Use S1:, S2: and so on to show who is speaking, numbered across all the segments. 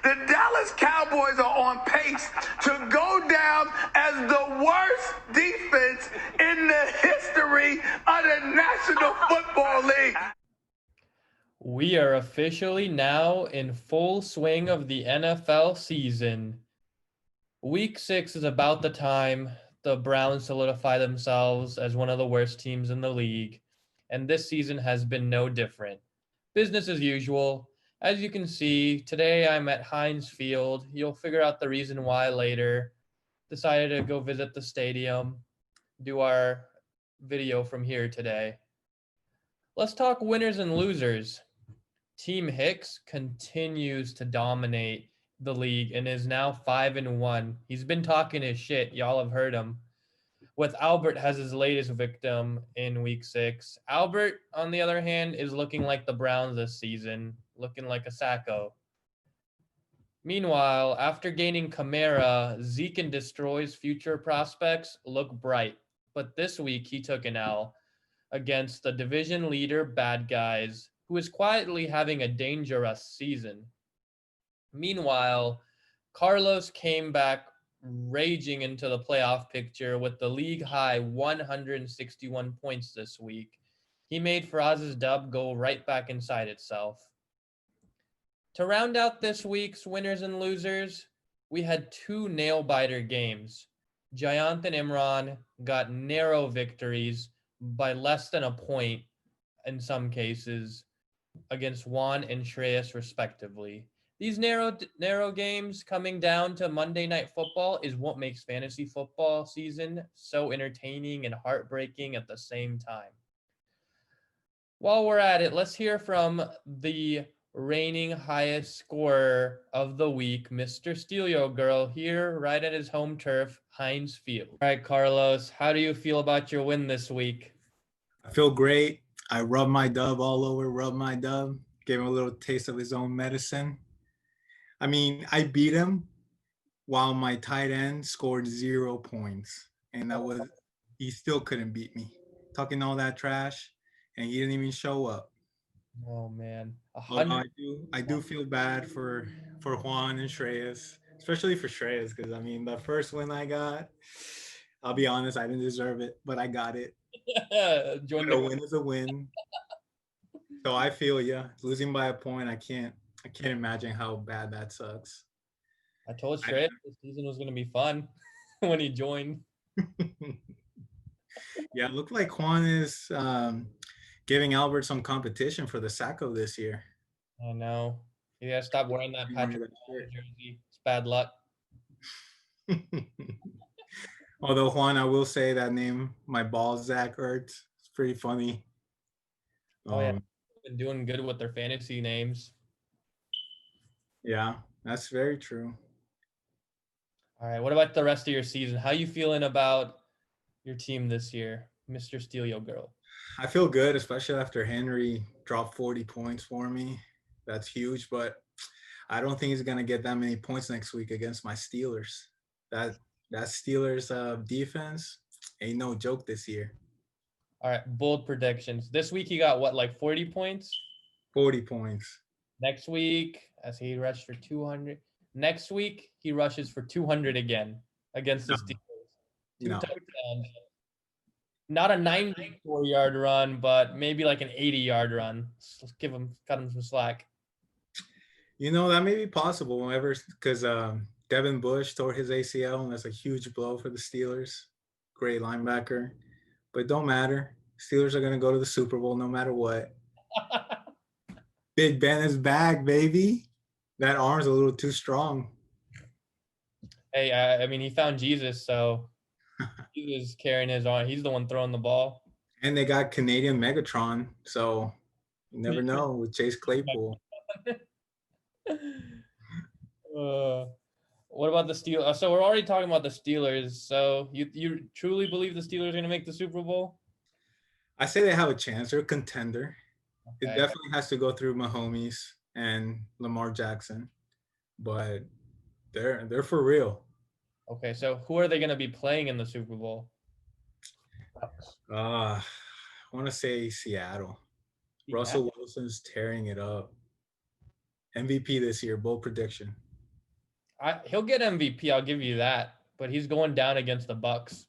S1: The Dallas Cowboys are on pace to go down as the worst defense in the history of the National Football League.
S2: We are officially now in full swing of the NFL season. Week 6 is about the time the Browns solidify themselves as one of the worst teams in the league, and this season has been no different. Business as usual. As you can see, today I'm at Heinz Field. You'll figure out the reason why later. Decided to go visit the stadium, do our video from here today. Let's talk winners and losers. Team Hicks continues to dominate the league and is now 5-1. He's been talking his shit. Y'all have heard him. With Albert as his latest victim in week 6. Albert, on the other hand, is looking like the Browns this season, looking like a Sacco. Meanwhile, after gaining Kamara, Zeke and Destroy's future prospects look bright. But this week, he took an L against the division leader Bad Guys, who is quietly having a dangerous season. Meanwhile, Carlos came back raging into the playoff picture with the league high 161 points this week. He made Faraz's dub go right back inside itself. To round out this week's winners and losers, we had 2 nail-biter games. Giant and Imran got narrow victories by less than a point in some cases against Juan and Shreyas respectively. These narrow games coming down to Monday Night Football is what makes fantasy football season so entertaining and heartbreaking at the same time. While we're at it, let's hear from the reigning highest scorer of the week, Mr. Steelio Girl, here right at his home turf, Heinz Field. All right, Carlos, how do you feel about your win this week?
S3: I feel great. I rubbed my dub all over, gave him a little taste of his own medicine. I mean, I beat him while my tight end scored 0 points. And he still couldn't beat me. Talking all that trash, and he didn't even show up.
S2: Oh, man.
S3: I do feel bad for Juan and Shreyas, especially for Shreyas, because, I mean, the first win I got, I'll be honest, I didn't deserve it, but I got it. A win is a win. So I feel losing by a point. I can't imagine how bad that sucks.
S2: I told Shreyas this season was going to be fun when he joined.
S3: Yeah, it looked like Juan is giving Albert some competition for the Sacco this year.
S2: I know. You gotta stop wearing that Patrick jersey. It's bad luck.
S3: Although, Juan, I will say that name, my balls, Zach Ertz, it's pretty funny.
S2: Oh, yeah. Been doing good with their fantasy names.
S3: Yeah, that's very true.
S2: All right, what about the rest of your season? How you feeling about your team this year, Mr. Steelio Girl?
S3: I feel good, especially after Henry dropped 40 points for me. That's huge, but I don't think he's going to get that many points next week against my Steelers. That Steelers defense ain't no joke this year.
S2: All right, bold predictions. This week he got what, like 40 points?
S3: 40 points.
S2: Next week, as he rushed for 200. Next week, he rushes for 200 again against the Steelers. 2 touchdowns. Not a 94-yard run, but maybe like an 80-yard run. Let's cut him some slack.
S3: You know, that may be possible because Devin Bush tore his ACL, and that's a huge blow for the Steelers. Great linebacker. But it don't matter. Steelers are going to go to the Super Bowl no matter what. Big Ben is back, baby. That arm's a little too strong.
S2: Hey, I mean, he found Jesus, so he was carrying his arm. He's the one throwing the ball.
S3: And they got Canadian Megatron, so you never know with Chase Claypool.
S2: What about the Steelers? So we're already talking about the Steelers. So you truly believe the Steelers are going to make the Super Bowl?
S3: I say they have a chance. They're a contender. Okay. It definitely has to go through Mahomes and Lamar Jackson, but they're for real.
S2: Okay, so who are they going to be playing in the Super Bowl?
S3: I want to say Seattle. Russell Wilson's tearing it up. MVP this year, bold prediction.
S2: He'll get MVP. I'll give you that. But he's going down against the Bucks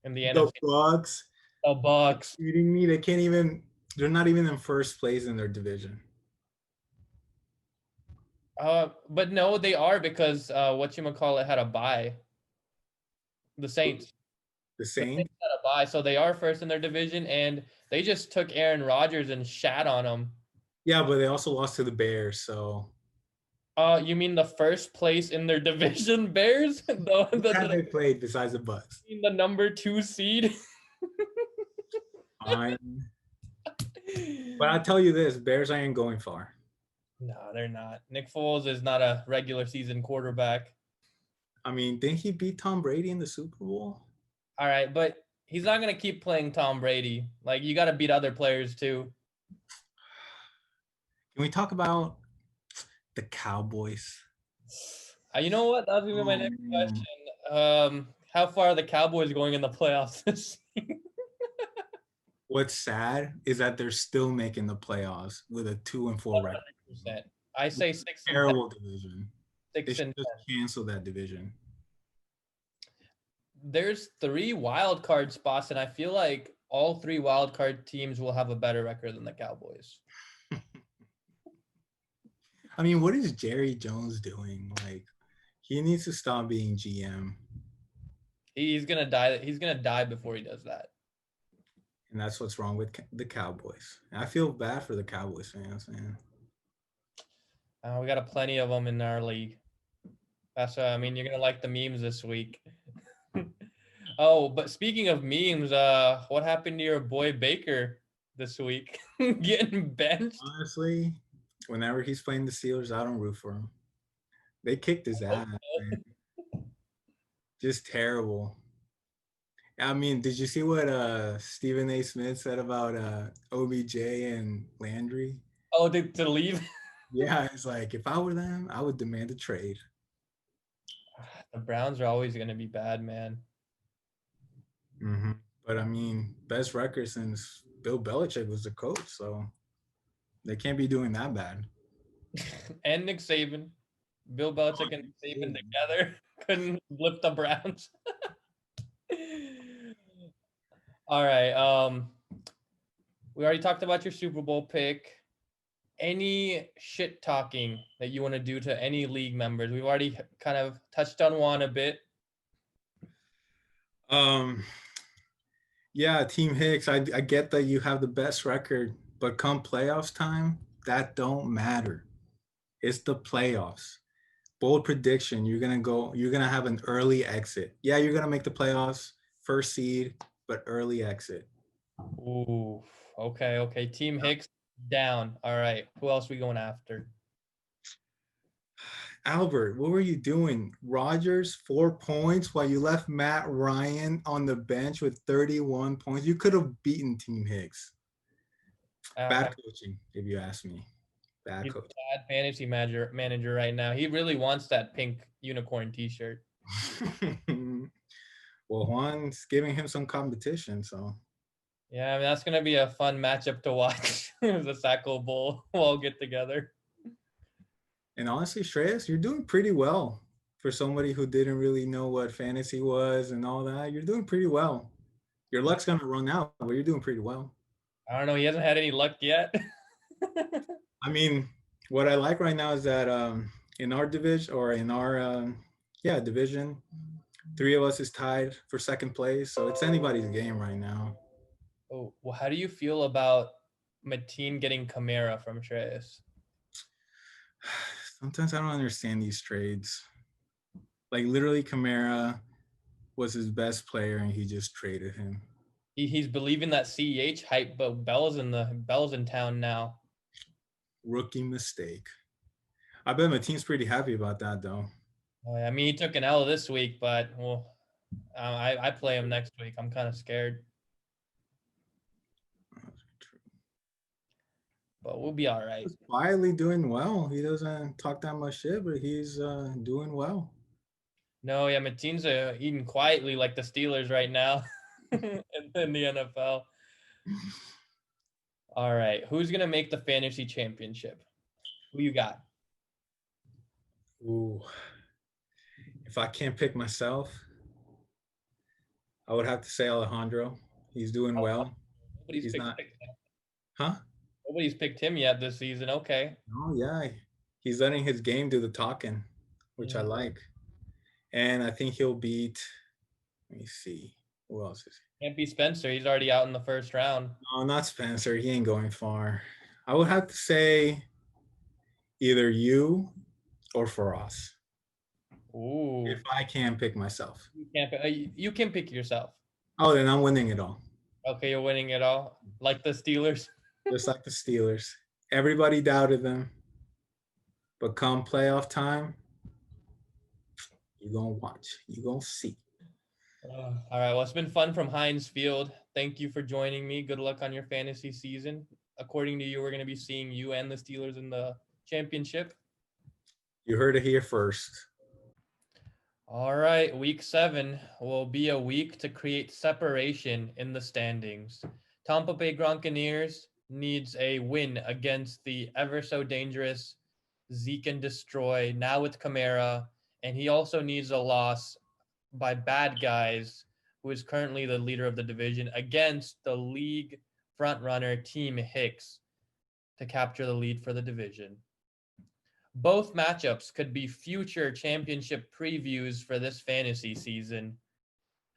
S2: in the
S3: The
S2: NFC.
S3: Bucks.
S2: The Bucks.
S3: Beating me. They can't even. They're not even in first place in their division.
S2: But no, they are because whatchamacallit had a bye. The Saints.
S3: The
S2: The
S3: Saints.
S2: Saints had a bye, so they are first in their division, and they just took Aaron Rodgers and shat on him.
S3: Yeah, but they also lost to the Bears. So.
S2: You mean the first place in their division, Bears?
S3: Who have they played besides the Bucks?
S2: The number 2 seed.
S3: Fine. But I'll tell you this: Bears ain't going far.
S2: No, they're not. Nick Foles is not a regular season quarterback.
S3: I mean, didn't he beat Tom Brady in the Super Bowl?
S2: All right, but he's not going to keep playing Tom Brady. Like, you got to beat other players too.
S3: Can we talk about the Cowboys?
S2: You know what? That was going to be my next question. How far are the Cowboys going in the playoffs this year?
S3: What's sad is that they're still making the playoffs with a 2-4 record.
S2: I say 6.
S3: Terrible division.
S2: 6
S3: they should
S2: and
S3: just cancel that division.
S2: There's 3 wild card spots, and I feel like all 3 wild card teams will have a better record than the Cowboys.
S3: I mean, what is Jerry Jones doing? Like, he needs to stop being GM.
S2: He's gonna die. He's gonna die before he does that.
S3: And that's what's wrong with the Cowboys. I feel bad for the Cowboys fans, man.
S2: We got plenty of them in our league. That's I mean, you're gonna like the memes this week. Oh, but speaking of memes, what happened to your boy Baker this week? Getting benched?
S3: Honestly, whenever he's playing the Steelers, I don't root for him. They kicked his ass, man. Just terrible. I mean, did you see what Stephen A. Smith said about OBJ and Landry?
S2: Oh, to leave?
S3: Yeah, it's like, if I were them, I would demand a trade.
S2: The Browns are always going to be bad, man.
S3: Mm-hmm. But, I mean, best record since Bill Belichick was the coach, so they can't be doing that bad.
S2: And Nick Saban. Bill Belichick and Nick Saban together couldn't lift the Browns. All right. We already talked about your Super Bowl pick. Any shit talking that you want to do to any league members? We've already kind of touched on one a bit.
S3: Yeah, Team Hicks, I get that you have the best record, but come playoffs time, that don't matter. It's the playoffs. Bold prediction, you're gonna have an early exit. Yeah, you're gonna make the playoffs, first seed, but early exit.
S2: Ooh, okay. Team Hicks down. All right. Who else we going after?
S3: Albert, what were you doing? Rodgers, 4 points while you left Matt Ryan on the bench with 31 points. You could have beaten Team Hicks. Bad coaching, if you ask me. Bad
S2: He's
S3: coaching.
S2: a bad fantasy manager right now. He really wants that pink unicorn T-shirt.
S3: Well, Juan's giving him some competition, so.
S2: Yeah, I mean, that's gonna be a fun matchup to watch. The Sacco Bowl will all get together.
S3: And honestly, Shreyas, you're doing pretty well for somebody who didn't really know what fantasy was and all that. You're doing pretty well. Your luck's gonna run out, but you're doing pretty well.
S2: I don't know. He hasn't had any luck yet.
S3: I mean, what I like right now is that in our division or in our division, 3 of us is tied for second place, so it's anybody's game right now.
S2: Oh, well, how do you feel about Mateen getting Kamara from Shreyas?
S3: Sometimes I don't understand these trades. Like, literally, Kamara was his best player, and he just traded him.
S2: He's believing that CEH hype, but Bell's in town now.
S3: Rookie mistake. I bet my team's pretty happy about that, though.
S2: Oh, yeah. I mean, he took an L this week, but well, I play him next week. I'm kind of scared. But we'll be all right.
S3: He's quietly doing well. He doesn't talk that much shit, but he's doing well.
S2: No, yeah, Mateen's eating quietly like the Steelers right now in the NFL. All right, who's gonna make the fantasy championship? Who you got?
S3: Ooh, If I can't pick myself, I would have to say Alejandro. He's doing well.
S2: Nobody's
S3: He's
S2: picked,
S3: not,
S2: picked
S3: huh?
S2: nobody's picked him yet this season. Okay.
S3: Oh yeah, he's letting his game do the talking, which I
S2: Mhm.
S3: like. And I think he'll beat. Let me see. Who else is
S2: Can't be Spencer. He's already out in the first round.
S3: he? No, not Spencer. He ain't going far. I would have to say either you or Faraz.
S2: Ooh.
S3: If I can pick myself.
S2: You can't. You can pick yourself.
S3: Oh, then I'm winning it all.
S2: Okay, you're winning it all, like the Steelers.
S3: Just like the Steelers. Everybody doubted them. But come playoff time, you're going to watch. You're going to see.
S2: All right. Well, it's been fun from Heinz Field. Thank you for joining me. Good luck on your fantasy season. According to you, we're going to be seeing you and the Steelers in the championship.
S3: You heard it here first.
S2: All right. Week 7 will be a week to create separation in the standings. Tampa Bay Buccaneers needs a win against the ever so dangerous Zeke and Destroy, now with Kamara. And he also needs a loss by Bad Guys, who is currently the leader of the division, against the league frontrunner Team Hicks to capture the lead for the division. Both matchups could be future championship previews for this fantasy season.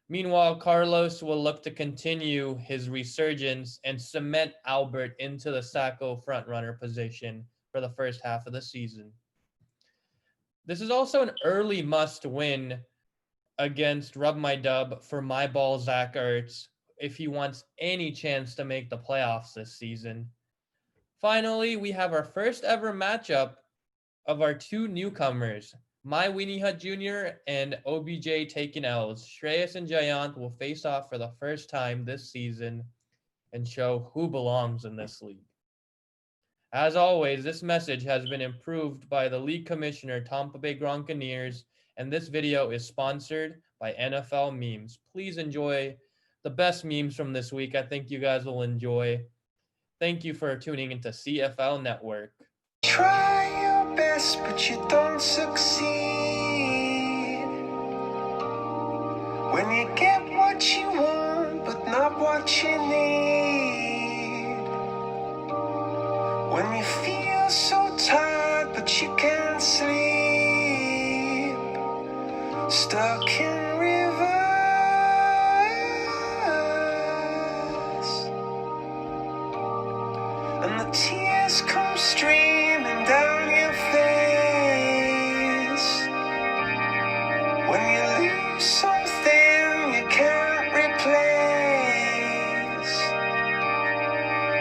S2: Meanwhile, Carlos will look to continue his resurgence and cement Albert into the Sacco frontrunner position for the first half of the season. This is also an early must-win against Rub My Dub for my ball Zach Ertz if he wants any chance to make the playoffs this season. Finally, we have our first ever matchup of our two newcomers, my Weenie Hut Jr. and OBJ taking L's. Shreyas and Jayant will face off for the first time this season and show who belongs in this league. As always, this message has been improved by the league commissioner, Tampa Bay Buccaneers, and this video is sponsored by NFL Memes. Please enjoy the best memes from this week. I think you guys will enjoy. Thank you for tuning into CFL Network.
S4: Try your best, but you don't succeed. When you get what you want, but not what you need. When you feel so tired, but you can't sleep. Stuck in reverse. And the tears come streaming down your face. When you lose something you can't replace.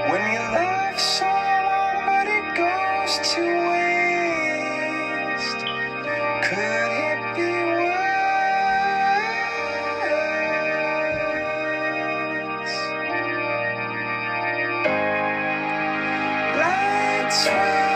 S4: When you love someone but it goes to waste. Could it be worse? Lights will